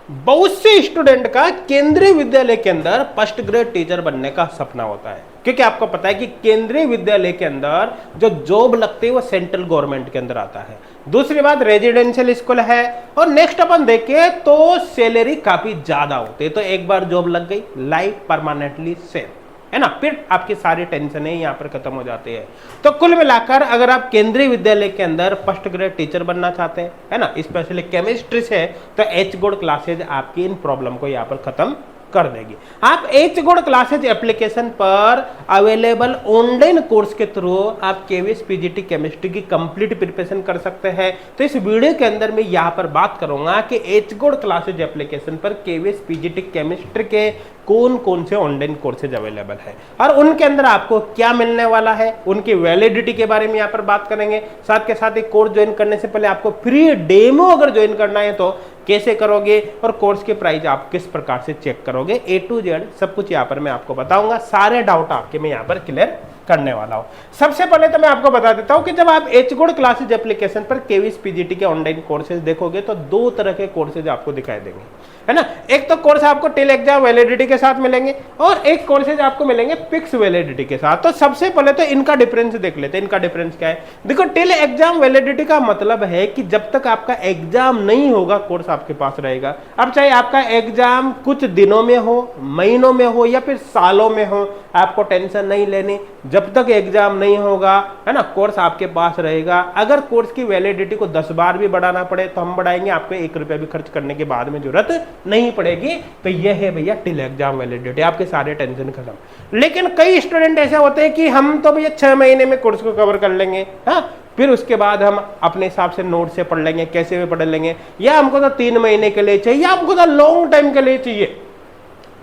बहुत से स्टूडेंट का केंद्रीय विद्यालय के अंदर फर्स्ट ग्रेड टीचर बनने का सपना होता है, क्योंकि आपको पता है कि केंद्रीय विद्यालय के अंदर जो जॉब लगती है वो सेंट्रल गवर्नमेंट के अंदर आता है। दूसरी बात रेजिडेंशियल स्कूल है, और नेक्स्ट अपन देखें तो सैलरी काफी ज्यादा होती है। तो एक बार जॉब लग गई, लाइफ परमानेंटली सेफ है ना, फिर आपकी सारी टेंशनें यहाँ पर खत्म हो जाती है। तो कुल मिलाकर अगर आप केंद्रीय विद्यालय के अंदर फर्स्ट ग्रेड टीचर बनना चाहते हैं, है ना, स्पेशली केमिस्ट्री से, तो एच गोल्ड क्लासेज आपकी इन प्रॉब्लम को यहाँ पर खत्म कर देगी। आप एच गोल्ड क्लासेज एप्लीकेशन पर अवेलेबल ऑनलाइन कोर्स के थ्रू आप केवीएस पीजीटी केमिस्ट्री की कंप्लीट प्रिपरेशन कर सकते हैं। तो इस वीडियो के अंदर मैं यहाँ पर बात करूंगा कि एच गोल्ड क्लासेज एप्लीकेशन पर केवीएस पीजीटी केमिस्ट्री के कौन कौन से ऑनलाइन कोर्सेज अवेलेबल है और उनके अंदर आपको क्या मिलने वाला है, उनकी वैलिडिटी के बारे में यहाँ पर बात करेंगे। साथ के साथ एक कोर्स ज्वाइन करने से पहले आपको फ्री डेमो अगर ज्वाइन करना है तो कैसे करोगे, और कोर्स के प्राइस आप किस प्रकार से चेक करोगे, ए टू जेड सब कुछ यहाँ पर मैं आपको बताऊंगा। सारे डाउट आपके मैं यहाँ पर क्लियर करने वाला हूं। सबसे पहले तो मैं आपको बता देता हूं कि जब आप एच गोल्ड क्लासेज एप्लीकेशन पर केवीएस पीजीटी के ऑनलाइन कोर्सेज देखोगे तो दो तरह के कोर्सेज आपको दिखाई देंगे, है ना। एक तो कोर्स आपको टिल एग्जाम वैलिडिटी के साथ मिलेंगे और एक कोर्सेज आपको मिलेंगे फिक्स वैलिडिटी के साथ। तो सबसे पहले तो इनका डिफरेंस देख लेते हैं। इनका डिफरेंस क्या है, देखो टिल एग्जाम वैलिडिटी का मतलब है कि जब तक आपका एग्जाम नहीं होगा कोर्स आपके पास रहेगा। अब चाहे आपका एग्जाम कुछ दिनों में हो, महीनों में हो या फिर सालों में हो, आपको टेंशन नहीं लेनी। जब तक एग्जाम नहीं होगा, है ना, कोर्स आपके पास रहेगा। अगर कोर्स की वैलिडिटी को 10 बार भी बढ़ाना पड़े तो हम बढ़ाएंगे, आपको 1 रुपया भी खर्च करने के बाद में जरूरत नहीं पड़ेगी। तो यह है भैया टिल एग्जाम वैलिडिटी, आपके सारे टेंशन खत्म। लेकिन कई स्टूडेंट ऐसे होते हैं कि हम तो भैया 6 महीने में कोर्स को कवर कर लेंगे, हाँ, फिर उसके बाद हम अपने हिसाब से नोट से पढ़ लेंगे, कैसे भी पढ़ लेंगे, या हमको तो 3 महीने के लिए चाहिए, या हमको तो लॉन्ग टाइम के लिए चाहिए,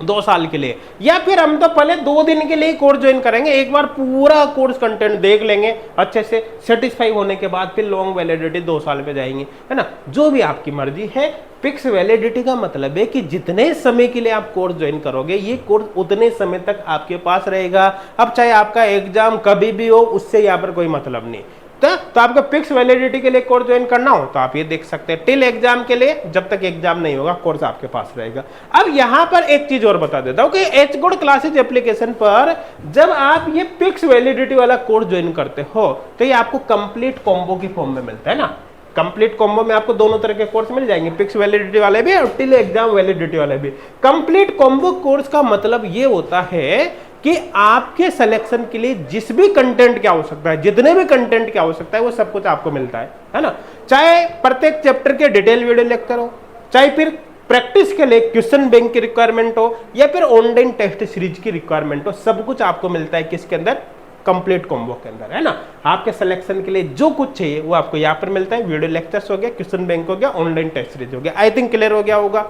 2 साल के लिए, या फिर हम तो पहले 2 दिन के लिए कोर्स ज्वाइन करेंगे, एक बार पूरा कोर्स कंटेंट देख लेंगे अच्छे से, सेटिस्फाई होने के बाद फिर लॉन्ग वैलिडिटी 2 साल पे जाएंगे, है ना। जो भी आपकी मर्जी है। फिक्स वैलिडिटी का मतलब है कि जितने समय के लिए आप कोर्स ज्वाइन करोगे ये कोर्स उतने समय तक आपके पास रहेगा। अब चाहे आपका एग्जाम कभी भी हो, उससे यहाँ पर कोई मतलब नहीं। तो आपको फिक्स वैलिडिटी के लिए कोर्स ज्वाइन करना हो तो आप ये देख सकते हैं, टिल एग्जाम के लिए, जब तक एग्जाम नहीं होगा कोर्स आपके पास रहेगा। अब यहां पर एक चीज और बता देता हूं कि एच गोल्ड क्लासेज एप्लीकेशन पर जब आप ये फिक्स वैलिडिटी वाला कोर्स ज्वाइन करते हो तो ये आपको कंप्लीट कॉम्बो की फॉर्म में मिलता है ना। कंप्लीट कॉम्बो में आपको दोनों तरह के कोर्स मिल जाएंगे, फिक्स वैलिडिटी वाले भी और टिल एग्जाम वैलिडिटी वाले भी। कंप्लीट कॉम्बो कोर्स का मतलब ये होता है कि आपके सिलेक्शन के लिए जिस भी कंटेंट की आवश्यकता है, जितने भी कंटेंट की आवश्यकता है वो सब कुछ आपको मिलता है ना। चाहे प्रत्येक चैप्टर के डिटेल वीडियो लेक्चर हो, चाहे फिर प्रैक्टिस के लिए क्वेश्चन बैंक की रिक्वायरमेंट हो, या फिर ऑनलाइन टेस्ट सीरीज की रिक्वायरमेंट हो, सब कुछ आपको मिलता है किसके अंदर, कंप्लीट कॉम्बो के अंदर, है ना। आपके सिलेक्शन के लिए जो कुछ चाहिए वो आपको यहाँ पर मिलता है। वीडियो लेक्चर्स हो गया, क्वेश्चन बैंक हो गया, ऑनलाइन टेस्ट सीरीज हो गया। आई थिंक क्लियर हो गया होगा,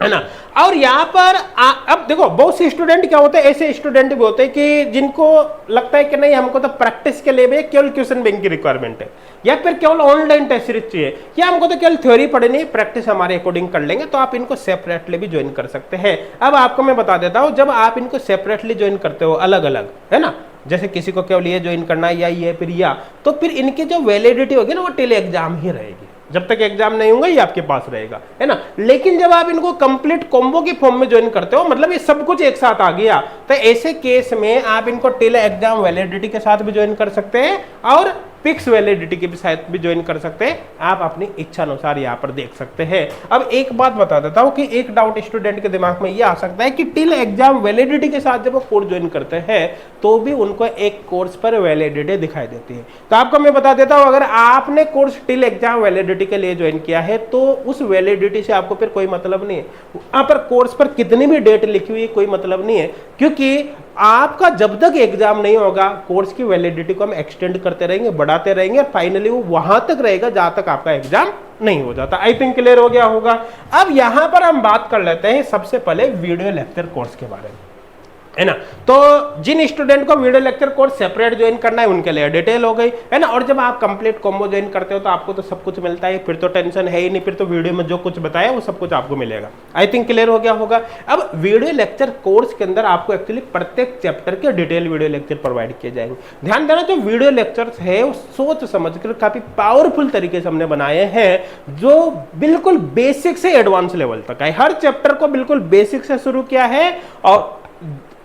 है ना। और यहाँ पर अब देखो बहुत से स्टूडेंट क्या होते हैं, ऐसे स्टूडेंट भी होते हैं कि जिनको लगता है कि नहीं हमको तो प्रैक्टिस के लिए भी केवल क्वेश्चन बैंक की रिक्वायरमेंट है, या फिर केवल ऑनलाइन टेस्ट सीरीज चाहिए, या हमको तो केवल थ्योरी पढ़नी है, प्रैक्टिस हमारे अकॉर्डिंग कर लेंगे, तो आप इनको सेपरेटली भी ज्वाइन कर सकते हैं। अब आपको मैं बता देता हूँ, जब आप इनको सेपरेटली ज्वाइन करते हो अलग अलग, है ना, जैसे किसी को केवल ये ज्वाइन करना है या ये फिर या, तो फिर इनकी जो वैलिडिटी होगी ना वो टिल एग्जाम ही रहेगी, जब तक एग्जाम नहीं होगा ये आपके पास रहेगा, है ना। लेकिन जब आप इनको कंप्लीट कॉम्बो की फॉर्म में ज्वाइन करते हो, मतलब ये सब कुछ एक साथ आ गया, तो ऐसे केस में आप इनको टिल एग्जाम वैलिडिटी के साथ भी ज्वाइन कर सकते हैं और फिक्स वैलिडिटी के साथ भी ज्वाइन कर सकते हैं। आप अपनी इच्छा अनुसार यहाँ पर देख सकते हैं। अब एक बात बता देता हूँ कि एक डाउट स्टूडेंट के दिमाग में ये आ सकता है कि टिल एग्जाम वैलिडिटी के साथ जब वो कोर्स ज्वाइन करते हैं तो भी उनको एक कोर्स पर वैलिडिटी दिखाई देती है। तो आपको मैं बता देता हूँ, अगर आपने कोर्स टिल एग्जाम वैलिडिटी के लिए ज्वाइन किया है तो उस वैलिडिटी से आपको फिर कोई मतलब नहीं है। वहां पर कोर्स पर कितनी भी डेट लिखी हुई कोई मतलब नहीं है, क्योंकि आपका जब तक एग्जाम नहीं होगा कोर्स की वैलिडिटी को हम एक्सटेंड करते रहेंगे, बढ़ाते रहेंगे, और फाइनली वो वहां तक रहेगा जहां तक आपका एग्जाम नहीं हो जाता। आई थिंक क्लियर हो गया होगा। अब यहां पर हम बात कर लेते हैं सबसे पहले वीडियो लेक्चर कोर्स के बारे में। है ना। तो जिन स्टूडेंट को video lecture course separate join करना है उनके लिए डिटेल हो गई, है ना। और जब आप कंप्लीट कॉम्बो ज्वाइन करते हो तो आपको तो सब कुछ मिलता है, फिर तो टेंशन है ही नहीं, फिर तो वीडियो में जो कुछ बताया वो सब कुछ आपको मिलेगा। आई थिंक क्लियर हो गया होगा। अब वीडियो लेक्चर कोर्स के अंदर आपको एक्चुअली प्रत्येक चैप्टर के डिटेल वीडियो लेक्चर प्रोवाइड किए जाएंगे। ध्यान देना, जो वीडियो लेक्चर्स है वो सोच समझ कर काफी पावरफुल तरीके से हमने बनाए हैं, जो बिल्कुल बेसिक से एडवांस लेवल तक है। हर चैप्टर को बिल्कुल बेसिक से शुरू किया है और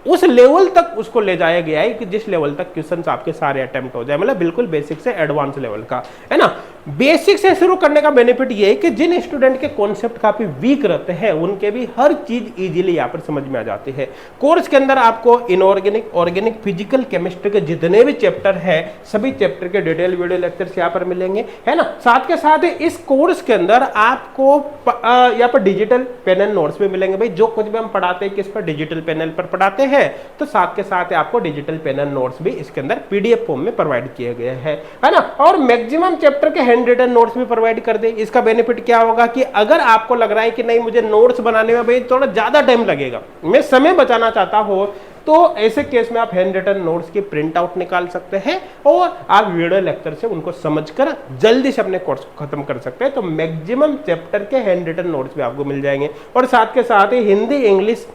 उस लेवल तक उसको ले जाया गया है कि जिस लेवल तक क्वेश्चंस आपके सारे अटेम्प्ट हो जाए, मतलब बिल्कुल बेसिक से एडवांस लेवल का, है ना। बेसिक से शुरू करने का बेनिफिट ये है कि जिन स्टूडेंट के कॉन्सेप्ट काफी वीक रहते हैं उनके भी हर चीज इजीली यहाँ पर समझ में आ जाती है। कोर्स के अंदर आपको इनऑर्गेनिक, ऑर्गेनिक, फिजिकल, केमिस्ट्री के जितने भी चैप्टर है सभी चैप्टर के डिटेल वीडियो लेक्चर्स यहाँ पर मिलेंगे, है ना। साथ के साथ इस कोर्स के अंदर आपको यहाँ पर डिजिटल पेन एंड नोट्स भी मिलेंगे। भाई जो कुछ भी हम पढ़ाते हैं किस पर, डिजिटल पैनल पर पढ़ाते हैं, तो साथ के साथ आपको डिजिटल पेन एंड नोट्स भी इसके अंदर पीडीएफ फॉर्म में प्रोवाइड किए गए हैं, है ना। और मैक्सिमम चैप्टर के हैंड रिटन नोट्स भी प्रोवाइड कर दे। इसका बेनिफिट क्या होगा कि अगर आपको लग रहा है कि नहीं मुझे नोट्स बनाने में भाई थोड़ा ज्यादा टाइम लगेगा, मैं समय बचाना चाहता हूं, तो ऐसे केस में आप हैंड रिटन नोट्स की प्रिंट आउट निकाल सकते हैं और आप वीडियो लेक्चर से उनको समझकर जल्दी से अपने कोर्स को खत्म कर सकते हैं। तो मैक्सिमम चैप्टर के हैंड रिटन नोट्स भी आपको मिल जाएंगे। और साथ के साथ ही हिंदी इंग्लिश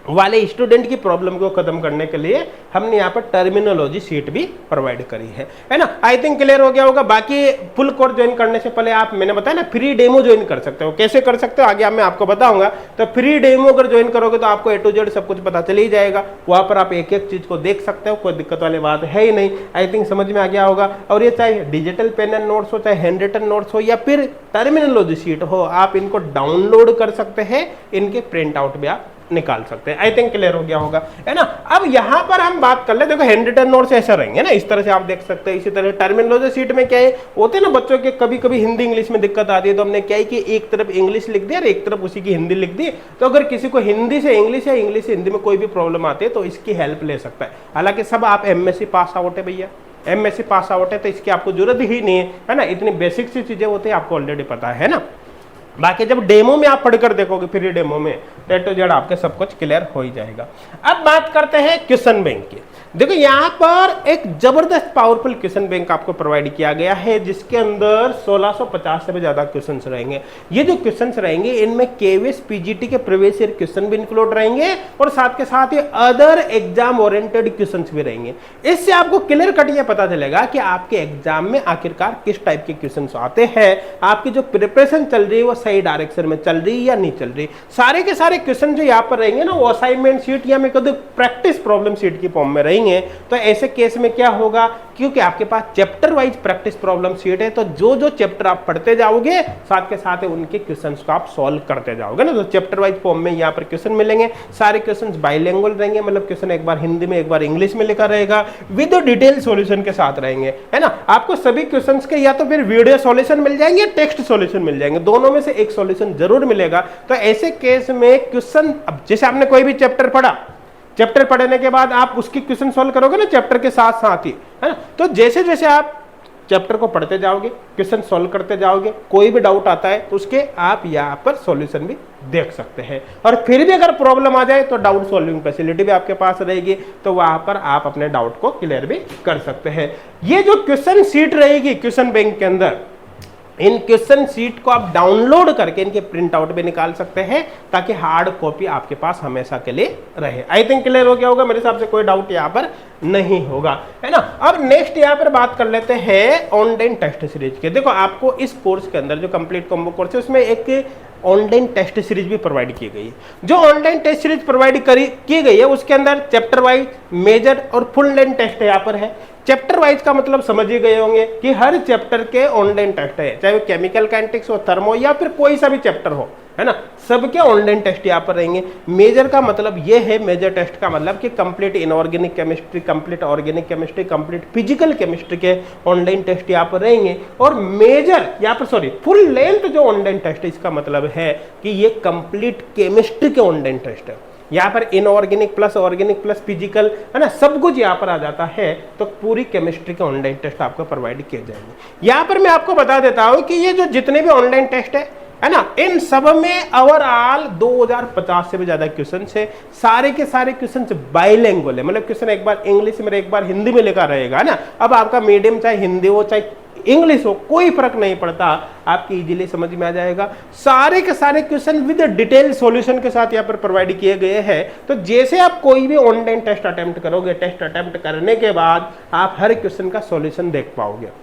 वाले स्टूडेंट की प्रॉब्लम को खत्म करने के लिए हमने यहाँ पर टर्मिनोलॉजी शीट भी प्रोवाइड करी है ना। आई थिंक क्लियर हो गया होगा। बाकी फुल कोर्स ज्वाइन करने से पहले आप, मैंने बताया ना, फ्री डेमो ज्वाइन कर सकते हो। कैसे कर सकते हो आगे मैं आपको बताऊंगा। तो फ्री डेमो अगर ज्वाइन करोगे तो आपको ए टू जेड सब कुछ पता चल ही जाएगा। वहां पर आप एक एक चीज को देख सकते हो, कोई दिक्कत वाली बात है ही नहीं। आई थिंक समझ में आ गया होगा। और ये चाहे डिजिटल पेन एंड नोट्स हो, चाहे हैंड रिटन नोट्स हो, या फिर टर्मिनोलॉजी शीट हो, आप इनको डाउनलोड कर सकते हैं, इनके प्रिंट आउट भी आप निकाल सकते हैं। आई थिंक क्लियर हो गया होगा, है ना। अब यहां पर हम बात कर ले, देखो हैंड रिटन नोट्स ऐसे रहेंगे ना, इस तरह से आप देख सकते हैं। इसी तरह टर्मिनोलॉजी शीट में क्या है, होते हैं ना बच्चों के कभी कभी हिंदी इंग्लिश में दिक्कत आती है, तो हमने क्या है कि एक तरफ इंग्लिश लिख दिया और एक तरफ उसी की हिंदी लिख दी। तो अगर किसी को हिंदी से इंग्लिश या इंग्लिश से हिंदी में कोई भी प्रॉब्लम आती है तो इसकी हेल्प ले सकता है। हालांकि सब आप एमएससी पास आउट है भैया, एमएससी पास आउट है, तो इसकी आपको जरूरत ही नहीं है ना। इतनी बेसिक सी चीजें होती है, आपको ऑलरेडी पता है ना। बाकी जब डेमो में आप पढ़कर देखोगे, फ्री डेमो में, ए टू जेड आपके सब कुछ क्लियर हो ही जाएगा। अब बात करते हैं क्वेश्चन बैंक की। देखो यहाँ पर एक जबरदस्त पावरफुल क्वेश्चन बैंक आपको प्रोवाइड किया गया है, जिसके अंदर 1650 से भी ज्यादा क्वेश्चंस रहेंगे। ये जो क्वेश्चंस रहेंगे इनमें केवीएस पीजीटी के प्रीवियस ईयर क्वेश्चन भी इंक्लूड रहेंगे और साथ के साथ ही अदर एग्जाम ओरिएंटेड क्वेश्चंस भी रहेंगे। इससे आपको क्लियर कट ये पता चलेगा कि आपके एग्जाम में आखिरकार किस टाइप के क्वेश्चंस आते हैं, आपकी जो प्रिपरेशन चल रही है वो सही डायरेक्शन में चल रही है या नहीं चल रही। सारे के सारे क्वेश्चन जो यहाँ पर रहेंगे ना, वो असाइनमेंट शीट या मैं कहूँ प्रैक्टिस प्रॉब्लम शीट की फॉर्म में रहेंगे। तो ऐसे केस में क्या होगा, क्योंकि आपके पास chapter wise practice problem sheet है, तो जो जो चैप्टर आप पढ़ते जाओगे साथ के साथ उनके क्वेश्चंस को आप सॉल्व करते जाओगे ना। तो चैप्टर वाइज फॉर्म में यहाँ पर क्वेश्चन मिलेंगे। सारे क्वेश्चंस बाइलिंगुअल रहेंगे, मतलब क्वेश्चन एक बार हिंदी में एक बार इंग्लिश में लिखा रहेगा, विद डिटेल सॉल्यूशन के साथ रहेंगे, है ना। आपको सभी क्वेश्चंस के या तो फिर वीडियो सॉल्यूशन मिल जाएंगे, टेक्स्ट सॉल्यूशन मिल जाएंगे, दोनों में से एक सॉल्यूशन जरूर मिलेगा। तो ऐसे केस में क्वेश्चन, अब जैसे आपने कोई भी चैप्टर पढ़ा, चैप्टर पढ़ने के बाद आप उसकी क्वेश्चन सॉल्व करोगे ना चैप्टर के साथ साथ ही, है ना। तो जैसे जैसे आप चैप्टर को पढ़ते जाओगे, क्वेश्चन सॉल्व करते जाओगे, कोई भी डाउट आता है तो उसके आप यहाँ पर सॉल्यूशन भी देख सकते हैं। और फिर भी अगर प्रॉब्लम आ जाए तो डाउट सॉल्विंग फैसिलिटी भी आपके पास रहेगी, तो वहां पर आप अपने डाउट को क्लियर भी कर सकते हैं। ये जो क्वेश्चन सीट रहेगी क्वेश्चन बैंक के अंदर, इन क्वेश्चन सीट को आप डाउनलोड करके इनके प्रिंट आउट भी निकाल सकते हैं, ताकि हार्ड कॉपी आपके पास हमेशा के लिए रहे। आई थिंक क्लियर हो गया होगा, मेरे हिसाब से कोई डाउट यहाँ पर नहीं होगा, है ना। अब नेक्स्ट यहाँ पर बात कर लेते हैं ऑनलाइन टेस्ट सीरीज के। देखो आपको इस कोर्स के अंदर जो कंप्लीट कॉम्बो कोर्स है उसमें एक ऑनलाइन टेस्ट सीरीज भी प्रोवाइड की गई है। जो ऑनलाइन टेस्ट सीरीज प्रोवाइड की गई है उसके अंदर चैप्टर वाइज, मेजर और फुल लेंथ टेस्ट यहाँ पर है। चैप्टर वाइज का मतलब समझ ही गए होंगे कि हर चैप्टर के ऑनलाइन टेस्ट है, चाहे वो केमिकल काइनेटिक्स हो, थर्मो या फिर कोई सा भी चैप्टर हो, है ना, सबके ऑनलाइन टेस्ट यहाँ पर रहेंगे। मेजर का मतलब ये है, मेजर टेस्ट का मतलब कि complete inorganic chemistry, complete organic chemistry, complete physical chemistry के ऑनलाइन टेस्ट यहाँ पर रहेंगे। और मेजर यहाँ पर फुल लेंथ जो ऑनलाइन टेस्ट है, इसका मतलब है कि ये कंप्लीट केमिस्ट्री के ऑनलाइन टेस्ट है। यहाँ पर इनऑर्गेनिक प्लस फिजिकल, है ना, सब कुछ यहाँ पर आ जाता है। तो पूरी केमिस्ट्री के ऑनलाइन टेस्ट आपको प्रोवाइड किए जाएंगे। यहाँ पर मैं आपको बता देता हूँ कि ये जो जितने भी ऑनलाइन टेस्ट है है ना। इन सब में ओवरऑल 2050 से भी ज्यादा क्वेश्चन है। सारे के सारे क्वेश्चन बाइलिंगुअल है, मतलब क्वेश्चन एक बार इंग्लिश में एक बार हिंदी में लिखा रहेगा, है ना। अब आपका मीडियम चाहे हिंदी हो चाहे इंग्लिश हो, कोई फर्क नहीं पड़ता, आपकी इजीली समझ में आ जाएगा। सारे के सारे क्वेश्चन विद डिटेल सॉल्यूशन के साथ यहाँ पर प्रोवाइड किए गए हैं। तो जैसे आप कोई भी ऑनलाइन टेस्ट अटेम्प्ट करोगे, टेस्ट अटेम्प्ट करने के बाद आप हर क्वेश्चन का सॉल्यूशन देख पाओगे।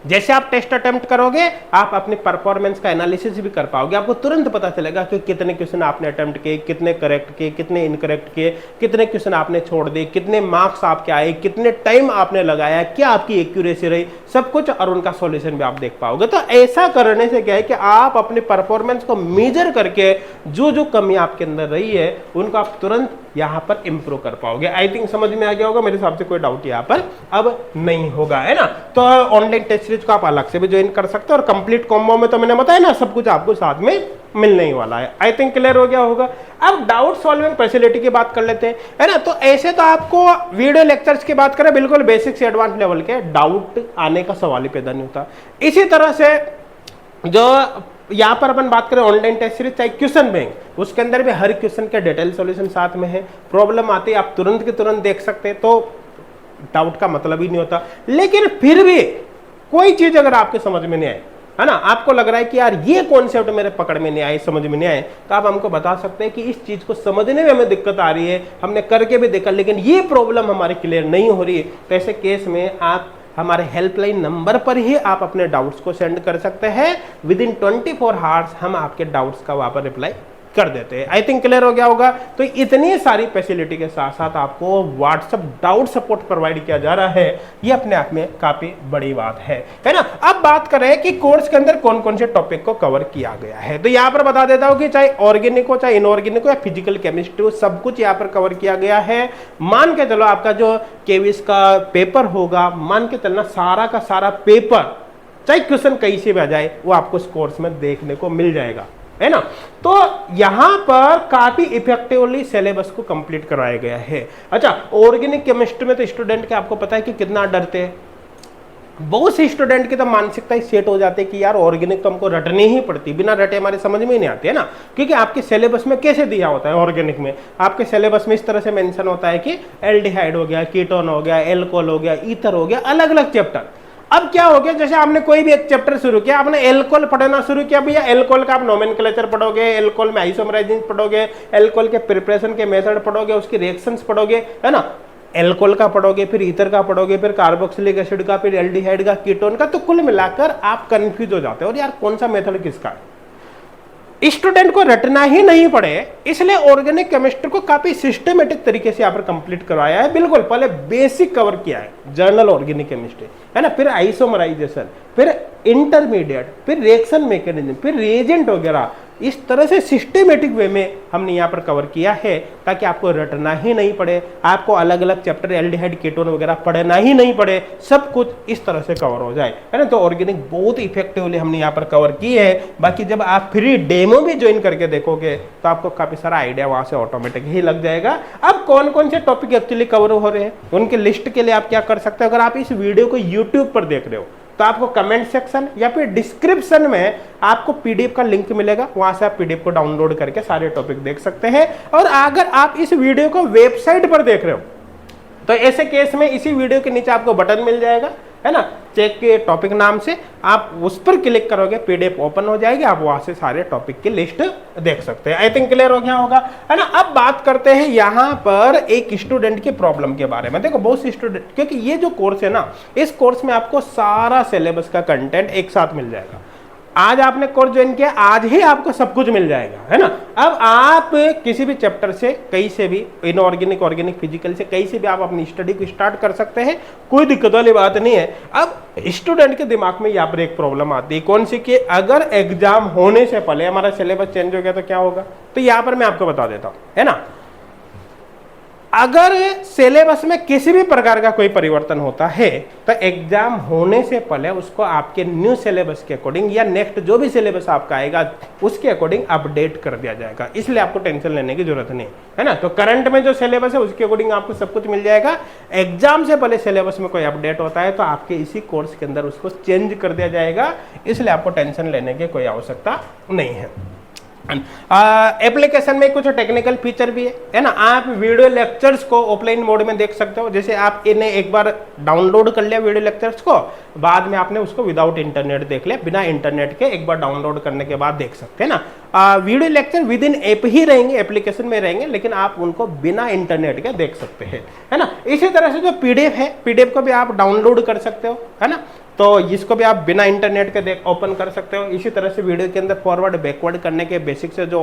जैसे आप टेस्ट अटेम्प्ट करोगे, आप अपनी परफॉर्मेंस का एनालिसिस भी कर पाओगे। आपको तुरंत पता चलेगा कि कितने क्वेश्चन आपने अटेम्प्ट किए, कितने करेक्ट किए, कितने इनकरेक्ट किए, कितने क्वेश्चन आपने छोड़ दिए, कितने मार्क्स आपके आए, कितने टाइम आपने लगाया, क्या आपकी एक्यूरेसी रही, सब कुछ, और उनका सॉल्यूशन भी आप देख पाओगे। तो ऐसा करने से क्या है कि आप अपनी परफॉर्मेंस को मेजर करके जो जो कमी आपके अंदर रही है उनको आप तुरंत यहां पर इंप्रूव कर पाओगे। आई थिंक समझ में आ गया होगा, मेरे हिसाब से कोई डाउट यहां पर अब नहीं होगा, है ना। तो ऑनलाइन टेस्ट सीरीज को आप अलग से भी ज्वाइन कर सकते हो, और कंप्लीट कॉम्बो में तो मैंने बताया ना, सब कुछ आपको साथ में मिलने ही वाला है। आई थिंक क्लियर हो गया होगा। अब डाउट सॉल्विंग फैसिलिटी की बात कर लेते हैं, है ना। तो ऐसे तो आपको वीडियो लेक्चर्स की बात करें, बिल्कुल बेसिक से एडवांस लेवल के डाउट आने का सवाल ही पैदा नहीं होता। इसी तरह से जो यहां पर अपन बात करें ऑनलाइन टेस्ट सीरीज चाहे क्वेश्चन बैंक, उसके अंदर भी हर क्वेश्चन के डिटेल सॉल्यूशन साथ में है। प्रॉब्लम आती है आप तुरंत के तुरंत देख सकते हैं, तो डाउट का मतलब ही नहीं होता। लेकिन फिर भी कोई चीज अगर आपके समझ में नहीं आए, है ना, आपको लग रहा है कि यार ये कॉन्सेप्ट मेरे पकड़ में नहीं आए, समझ में नहीं आए, तो आप हमको बता सकते हैं कि इस चीज को समझने में हमें दिक्कत आ रही है, हमने करके भी देखा लेकिन ये प्रॉब्लम हमारी क्लियर नहीं हो रही है। तो ऐसे केस में आप हमारे हेल्पलाइन नंबर पर ही आप अपने डाउट्स को सेंड कर सकते हैं। विद इन 24 आवर्स हम आपके डाउट्स का वहां पर रिप्लाई कर देते हैं। आई थिंक क्लियर हो गया होगा। तो इतनी सारी फैसिलिटी के साथ साथ आपको व्हाट्सएप डाउट सपोर्ट प्रोवाइड किया जा रहा है, ये अपने आप में काफी बड़ी बात है ना। अब बात करें कि कोर्स के अंदर कौन कौन से टॉपिक को कवर किया गया है, तो यहाँ पर बता देता हूँ कि चाहे ऑर्गेनिक हो, चाहे इनऑर्गेनिक हो, या फिजिकल केमिस्ट्री हो, सब कुछ यहाँ पर कवर किया गया है। मान के चलो आपका जो केविस का पेपर होगा, मान के चलना सारा का सारा पेपर, चाहे क्वेश्चन कहीं से भी आ जाए, वो आपको इस कोर्स में देखने को मिल जाएगा, है ना। तो यहां पर काफी इफेक्टिवली सिलेबस को कंप्लीट कराया गया है। अच्छा, ऑर्गेनिक केमिस्ट्री में तो स्टूडेंट के आपको पता है कि कितना डरते हैं। बहुत से स्टूडेंट की तो मानसिकता सेट हो जाती है कि यार ऑर्गेनिक तो हमको रटनी ही पड़ती, बिना रटे हमारे समझ में नहीं आती, है ना। क्योंकि आपके सिलेबस में कैसे दिया होता है, ऑर्गेनिक में आपके सिलेबस में इस तरह से मेंशन होता है कि एल्डिहाइड हो गया, कीटोन हो गया, एल्कोहल हो गया, ईथर हो गया, अलग अलग चैप्टर। अब क्या हो गया, जैसे आपने कोई भी एक चैप्टर शुरू किया, आपने एल्कोहल पढ़ना शुरू किया, भैया एल्कोहल का आप नोमेनक्लेचर पढ़ोगे, एल्कोहल में आइसोमराइजिंग पढ़ोगे, एल्कोहल के प्रिपरेशन के मेथड पढ़ोगे, उसकी रिएक्शंस पढ़ोगे, है ना। एल्कोहल का पढ़ोगे, फिर ईथर का पढ़ोगे, फिर कार्बोक्सिलिक एसिड का, फिर एल्डिहाइड का, कीटोन का। तो कुल मिलाकर आप कंफ्यूज हो जाते हो, और यार कौन सा मेथड किसका है। स्टूडेंट को रटना ही नहीं पड़े, इसलिए ऑर्गेनिक केमिस्ट्री को काफी सिस्टमेटिक तरीके से यहाँ पर कंप्लीट करवाया है। बिल्कुल पहले बेसिक कवर किया है, जर्नल ऑर्गेनिक केमिस्ट्री, है ना, फिर आइसोमराइजेशन, फिर इंटरमीडिएट, फिर रिएक्शन मैकेनिज्म, फिर रिएजेंट वगैरह। इस तरह से सिस्टमेटिक वे में हमने यहाँ पर कवर किया है, ताकि आपको रटना ही नहीं पड़े, आपको अलग अलग चैप्टर एल्डिहाइड कीटोन वगैरह पढ़ना ही नहीं पड़े, सब कुछ इस तरह से कवर हो जाए, है ना। तो ऑर्गेनिक बहुत इफेक्टिवली हमने यहाँ पर कवर की है। बाकी जब आप फ्री डेमो भी ज्वाइन करके देखोगे तो आपको काफी सारा आइडिया वहां से ऑटोमेटिक ही लग जाएगा। अब कौन कौन से टॉपिक एक्चुअली कवर हो रहे हैं, उनके लिस्ट के लिए आप क्या कर सकते हो, अगर आप इस वीडियो को यूट्यूब पर देख रहे हो तो आपको कमेंट सेक्शन या फिर डिस्क्रिप्शन में आपको पीडीएफ का लिंक मिलेगा, वहां से आप पीडीएफ को डाउनलोड करके सारे टॉपिक देख सकते हैं। और अगर आप इस वीडियो को वेबसाइट पर देख रहे हो तो ऐसे केस में इसी वीडियो के नीचे आपको बटन मिल जाएगा, है ना, चेक के टॉपिक नाम से, आप उस पर क्लिक करोगे, पीडीएफ ओपन हो जाएगी, आप वहां से सारे टॉपिक की लिस्ट देख सकते हैं। आई थिंक क्लियर हो गया होगा, है ना। अब बात करते हैं यहाँ पर एक स्टूडेंट के प्रॉब्लम के बारे में। देखो बहुत से स्टूडेंट, क्योंकि ये जो कोर्स है ना, इस कोर्स में आपको सारा सिलेबस का कंटेंट एक साथ मिल जाएगा। आज आपने कोर्स ज्वाइन किया, आज ही आपको सब कुछ मिल जाएगा, है ना। अब आप किसी भी चैप्टर से, कहीं से भी, इनऑर्गेनिक, ऑर्गेनिक, फिजिकल से कहीं से भी आप अपनी स्टडी को स्टार्ट कर सकते हैं, कोई दिक्कत वाली बात नहीं है। अब स्टूडेंट के दिमाग में यहाँ पर एक प्रॉब्लम आती है, कौन सी, कि अगर एग्जाम होने से पहले हमारा सिलेबस चेंज हो गया तो क्या होगा। तो यहाँ पर मैं आपको बता देता हूँ, है ना। अगर सिलेबस में किसी भी प्रकार का कोई परिवर्तन होता है तो एग्जाम होने से पहले उसको आपके न्यू सिलेबस के अकॉर्डिंग या नेक्स्ट जो भी सिलेबस आपका आएगा उसके अकॉर्डिंग अपडेट कर दिया जाएगा, इसलिए आपको टेंशन लेने की जरूरत नहीं है ना। तो करंट में जो सिलेबस है उसके अकॉर्डिंग आपको सब कुछ मिल जाएगा। एग्जाम से पहले सिलेबस में कोई अपडेट होता है तो आपके इसी कोर्स के अंदर उसको चेंज कर दिया जाएगा, इसलिए आपको टेंशन लेने की कोई आवश्यकता नहीं है। एप्लीकेशन में कुछ टेक्निकल फीचर भी है ना। आप वीडियो लेक्चर्स को ऑफलाइन मोड में देख सकते हो, जैसे आप इन्हें एक बार डाउनलोड कर लिया वीडियो लेक्चर्स को, बाद में आपने उसको विदाउट इंटरनेट देख लिया, बिना इंटरनेट के एक बार डाउनलोड करने के बाद देख सकते हैं ना। Video lecture within app ही रहेंगे, एप्लीकेशन में रहेंगे, लेकिन आप उनको बिना इंटरनेट के देख सकते हैं, है ना। इसी तरह से जो पीडीएफ है, पीडीएफ को भी आप डाउनलोड कर सकते हो, है ना। तो इसको भी आप बिना इंटरनेट के देख ओपन कर सकते हो। इसी तरह से वीडियो के अंदर फॉरवर्ड बैकवर्ड करने के बेसिक से जो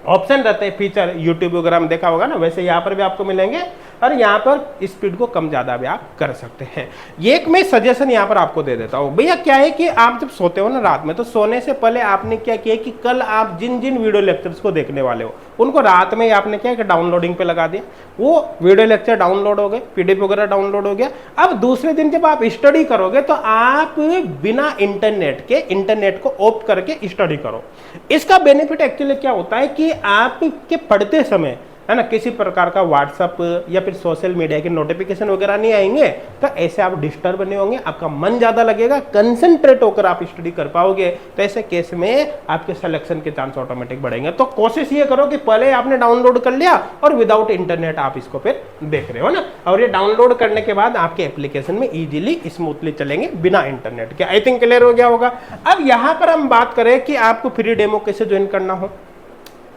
ऑप्शन रहते हैं फीचर, यूट्यूब वगैरह में देखा होगा ना, वैसे यहाँ पर भी आपको मिलेंगे और यहाँ पर स्पीड को कम ज़्यादा भी आप कर सकते हैं। ये एक मैं सजेशन यहाँ पर आपको दे देता हूँ भैया, क्या है कि आप जब सोते हो ना रात में, तो सोने से पहले आपने क्या किया कि कल आप जिन जिन वीडियो लेक्चर्स को देखने वाले हो उनको रात में ही आपने क्या कि डाउनलोडिंग पे लगा दिया, वो वीडियो लेक्चर डाउनलोड हो गए, पीडीएफ वगैरह डाउनलोड हो गया। अब दूसरे दिन जब आप स्टडी करोगे तो आप बिना इंटरनेट के, इंटरनेट को ऑफ करके स्टडी करो। इसका बेनिफिट एक्चुअली क्या होता है कि आपके पढ़ते समय, है ना, किसी प्रकार का व्हाट्सअप या फिर सोशल मीडिया के नोटिफिकेशन वगैरह नहीं आएंगे, तो ऐसे आप डिस्टर्ब नहीं होंगे, आपका मन ज्यादा लगेगा, कंसंट्रेट होकर आप स्टडी कर पाओगे। तो ऐसे केस में आपके सिलेक्शन के चांस ऑटोमेटिक बढ़ेंगे। तो कोशिश ये करो कि पहले आपने डाउनलोड कर लिया और विदाउट इंटरनेट आप इसको फिर देख रहे हो ना, और ये डाउनलोड करने के बाद आपके एप्लीकेशन में इजीली स्मूथली चलेंगे बिना इंटरनेट के। आई थिंक क्लियर हो गया होगा। अब यहाँ पर हम बात करें कि आपको फ्री डेमो कैसे ज्वाइन करना हो।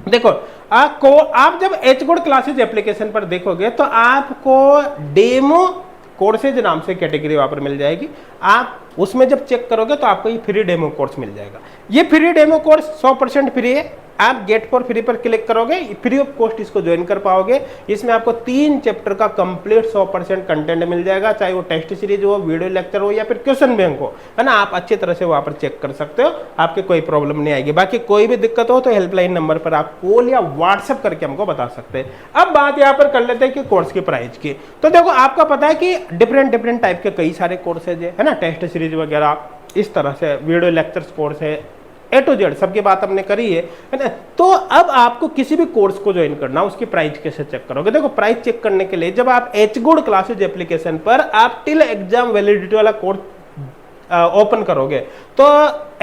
देखो आप जब एचगोड क्लासेज एप्लीकेशन पर देखोगे तो आपको डेमो कोर्सेज नाम से कैटेगरी वहां पर मिल जाएगी। आप उसमें जब चेक करोगे तो आपको ये फ्री डेमो कोर्स मिल जाएगा। ये फ्री डेमो कोर्स 100% फ्री है। आप गेट फॉर फ्री पर क्लिक करोगे, फ्री ऑफ कॉस्ट इसको ज्वाइन कर पाओगे। इसमें आपको 3 चैप्टर का कंप्लीट 100% कंटेंट मिल जाएगा, चाहे वो टेस्ट सीरीज हो, वीडियो लेक्चर हो या फिर क्वेश्चन बैंक हो, है ना। आप अच्छी तरह से वहां पर चेक कर सकते हो, आपके कोई प्रॉब्लम नहीं आएगी। बाकी कोई भी दिक्कत हो तो हेल्पलाइन नंबर पर आप कॉल या व्हाट्सएप करके हमको बता सकते हैं। अब बात यहाँ पर कर लेते हैं कि कोर्स की प्राइस की। तो देखो, आपका पता है कि डिफरेंट टाइप के कई सारे कोर्सेज है ना, टेस्ट सीरीज वगैरह, इस तरह से वीडियो लेक्चर्स कोर्स है, A to Z सबकी बात हमने करी है ना। तो अब आपको किसी भी कोर्स को ज्वाइन करना, उसकी प्राइस कैसे चेक करोगे। देखो, प्राइस चेक करने के लिए जब आप एचगोड क्लासेज एप्लीकेशन पर आप टिल एग्जाम वैलिडिटी वाला कोर्स ओपन करोगे, तो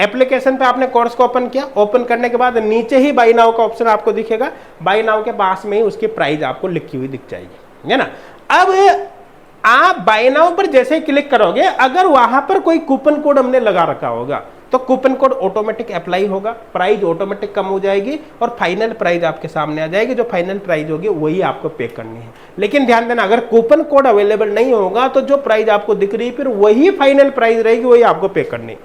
एप्लीकेशन पे आपने कोर्स को ओपन किया, ओपन करने के बाद नीचे ही बाय नाउ का ऑप्शन आपको दिखेगा। बाय नाउ के पास में ही उसकी प्राइस आपको लिखी हुई दिख जाएगी, है ना। अब आप बाय नाउ पर जैसे ही क्लिक करोगे, अगर वहां पर कोई कूपन कोड हमने लगा रखा होगा तो कूपन कोड ऑटोमेटिक अप्लाई होगा, प्राइस ऑटोमेटिक कम हो जाएगी और फाइनल प्राइस आपके सामने आ जाएगी। जो फाइनल प्राइस होगी वही आपको पे करनी है। लेकिन ध्यान देना, अगर कूपन कोड अवेलेबल नहीं होगा तो जो प्राइस आपको दिख रही है फिर वही फाइनल प्राइस रहेगी, वही आपको पे करनी।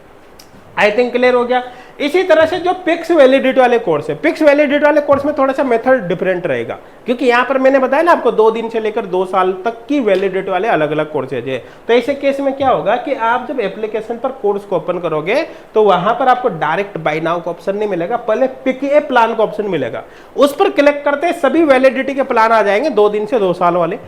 आई थिंक क्लियर हो गया। इसी तरह से जो फिक्स वैलिडिटी वाले कोर्स है, फिक्स वैलिडिटी वाले कोर्स में थोड़ा सा मेथड डिफरेंट रहेगा, क्योंकि यहाँ पर मैंने बताया ना आपको 2 दिन से लेकर 2 साल तक की वैलिडिटी वाले अलग अलग कोर्सेज है। तो ऐसे केस में क्या होगा कि आप जब एप्लीकेशन पर कोर्स को ओपन करोगे तो वहां पर आपको डायरेक्ट बाय नाउ का ऑप्शन नहीं मिलेगा, पहले पिक ए प्लान का ऑप्शन मिलेगा। उस पर क्लिक करते सभी वैलिडिटी के प्लान आ जाएंगे, 2 दिन से 2 साल वाले।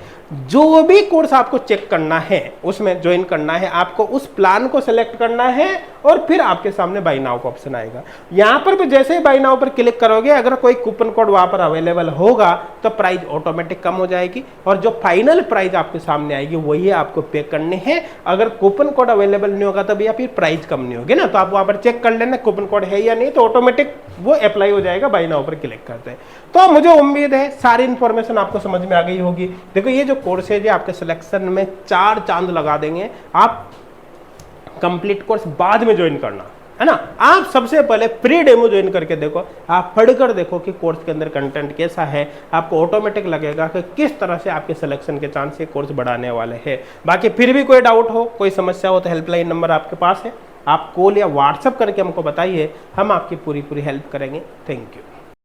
जो भी कोर्स आपको चेक करना है, उसमें ज्वाइन करना है, आपको उस प्लान को सिलेक्ट करना है और फिर आपके सामने बाय नाउ का ऑप्शन आएगा। यहां पर भी जैसे ही बाय नाउ पर क्लिक करोगे, अगर कोई कूपन कोड वहां पर अवेलेबल होगा तो प्राइस ऑटोमेटिक कम हो जाएगी और जो फाइनल प्राइस आपके सामने आएगी वही आपको पे करने हैं। अगर कूपन कोड अवेलेबल नहीं होगा तब या फिर प्राइस कम नहीं होगी ना, तो आप वहां पर चेक कर लेना कूपन कोड है या नहीं, तो ऑटोमेटिक वो अप्लाई हो जाएगा बाय नाउ पर क्लिक करते हैं। तो मुझे उम्मीद है सारी इंफॉर्मेशन आपको समझ में आ गई होगी। देखो, ये जो कोर्स है आपके सिलेक्शन में 4 चांद लगा देंगे। आप कंप्लीट कोर्स बाद में ज्वाइन करना, है ना। आप सबसे पहले फ्री डेमो ज्वाइन करके देखो, आप पढ़कर देखो कि कोर्स के अंदर कंटेंट कैसा है, आपको ऑटोमेटिक लगेगा कि किस तरह से आपके सिलेक्शन के चांस ये कोर्स बढ़ाने वाले हैं। बाकी फिर भी कोई डाउट हो, कोई समस्या हो तो हेल्पलाइन नंबर आपके पास है, आप कॉल या व्हाट्सएप करके हमको बताइए, हम आपकी पूरी हेल्प करेंगे। Thank you.